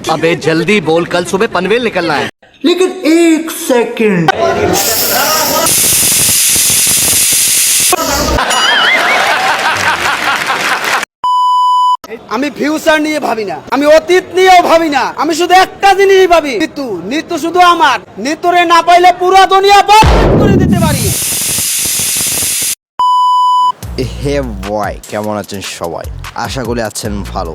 अबे जल्दी बोल, कल सुबह पनवेल निकलना है। लेकिन एक सेकंड, আমি ফিউচার নিয়ে ভাবি না, আমি অতীত নিয়েও ভাবি না, আমি শুধু একটা জিনিসই ভাবি, মৃত্যু শুধু আমার। মৃত্যুরে না পাইলে পুরো দুনিয়া বরবাদ করে দিতে পারি। হে বয়, কেমন আছেন সবাই? আশা করি আছেন ভালো।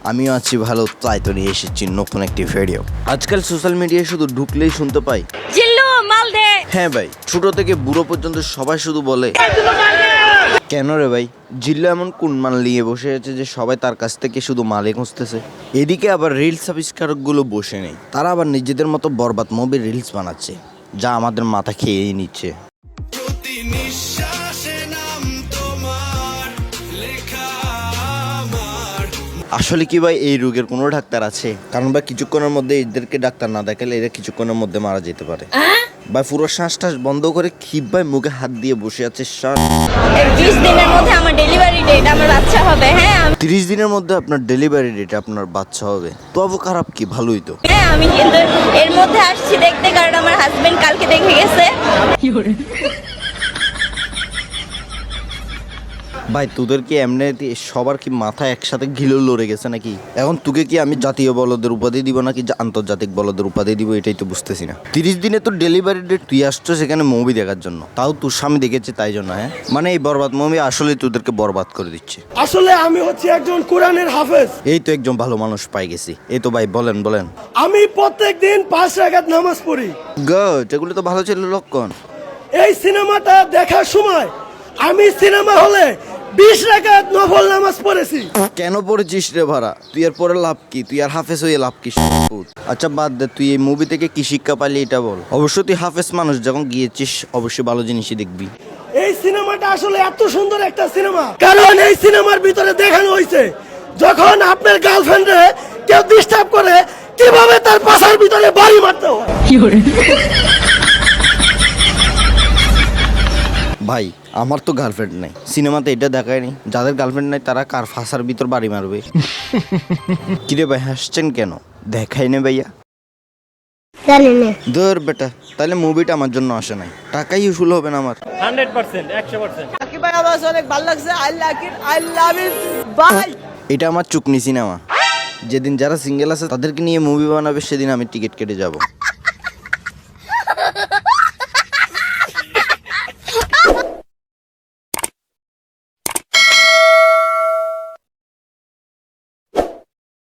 আমিও আছি ভালো, তাই তো নিয়ে এসেছি নতুন একটি ভিডিও। আজকাল সোশ্যাল মিডিয়ায় শুধু ঢুকলেই শুনতে পাই জিল্লু মাল দে। হ্যাঁ ভাই, ছোট থেকে বুড়ো পর্যন্ত সবাই শুধু বলে কেন রে ভাই, জিল্লু এমন কোন মাল নিয়ে বসে আছে যে সবাই তার কাছ থেকে শুধু মালে খুঁজতেছে। এদিকে আবার রিলস আবিষ্কারকগুলো বসে নেই, তারা আবার নিজেদের মতো বরবাদ মুভির রিলস বানাচ্ছে, যা আমাদের মাথা খেয়েই নিচ্ছে। আসলে কি ভাই এই রোগের কোনো ডাক্তার আছে? কারণ ভাই কিছুক্ষণের মধ্যে এদেরকে ডাক্তার না দেখালে এরা কিছুক্ষণের মধ্যে মারা যেতে পারে। ভাই পুরো শ্বাস টাস বন্ধ করে খিপ ভাই মুখে হাত দিয়ে বসে আছে। 20 দিনের মধ্যে আমার ডেলিভারি ডেট, আমার বাচ্চা হবে। হ্যাঁ 30 দিনের মধ্যে আপনার ডেলিভারি ডেট, আপনার বাচ্চা হবে। তবু খারাপ কি, ভালোই তো। হ্যাঁ আমি কিন্তু এর মধ্যে আসছি দেখতে, কারণ আমার হাজবেন্ড কালকে দেখে গেছে। ভাই তোদের কি এমনি সবার কি মাথা একসাথে ঘিলেও লড়ে গেছে নাকি? এখন তোকে কি আমি জাতীয় বলদের উপাধি দিব নাকি আন্তর্জাতিক বলদের উপাধি দিব, এটাই তো বুঝতেছি না। 30 দিনে তোর ডেলিভারি ডেট, তুই আসছো সেখানে মুভি দেখার জন্য, তাও তোর স্বামী দেখেছে তাই জন্য। হ্যাঁ মানে এই বরবাদ মুভি আসলে তোদেরকে বরবাদ করে দিচ্ছে। আসলে আমি হচ্ছি একজন কোরআনের হাফেজ। এই তো একজন ভালো মানুষ পাই গেছি। এই তো ভাই বলেন বলেন। আমি প্রত্যেকদিন 5 রাকাত নামাজ পড়ি। গুড, এগুলো তো ভালো ছিল লক্ষণ। এই সিনেমাটা দেখার সময় আমি সিনেমা হলে 20 রাকাত নফল নামাজ পড়েছি। কেন পড়েছিস রে ভাড়া? তুই আর পরে লাভ কি? তুই আর হাফেজ হয়ে লাভ কি? আচ্ছা বাদ দে, তুই এই মুভি থেকে কি শিক্ষা পালি এটা বল। অবশ্যই তুই হাফেজ মানুষ, যখন গিয়েছিস অবশ্যই ভালো জিনিসই দেখবি। এই সিনেমাটা আসলে এত সুন্দর একটা সিনেমা, কারণ এই সিনেমার ভিতরে দেখানো হয়েছে যখন আপনার গার্লফ্রেন্ডে কেউ ডিস্টার্ব করে কিভাবে তার পাশার ভিতরে বাড়ি মারতে হয়। ভাই আমার তো গার্লফ্রেন্ড নাই, সিনেমাতে এটা দেখায়নি। যাদের গার্লফ্রেন্ড নাই তারা কার ফাঁসার ভিতর বাড়ি মারবে। কিরে ভাই হাসছেন কেন? দেখাই নে ভাইয়া। ধর বেটা, তাহলে মুভিটা আমার জন্য আসে নাই, টাকাই ইউজফুল হবে না আমার। 100% 100%। আকিব ভাই আওয়াজ অনেক ভালো লাগছে। I like it, I love it bye. এটা আমার চুকনি সিনেমা। যেদিন যারা সিঙ্গেল আছে তাদেরকে নিয়ে মুভি বানাবে সেদিন আমি টিকিট কেটে যাব।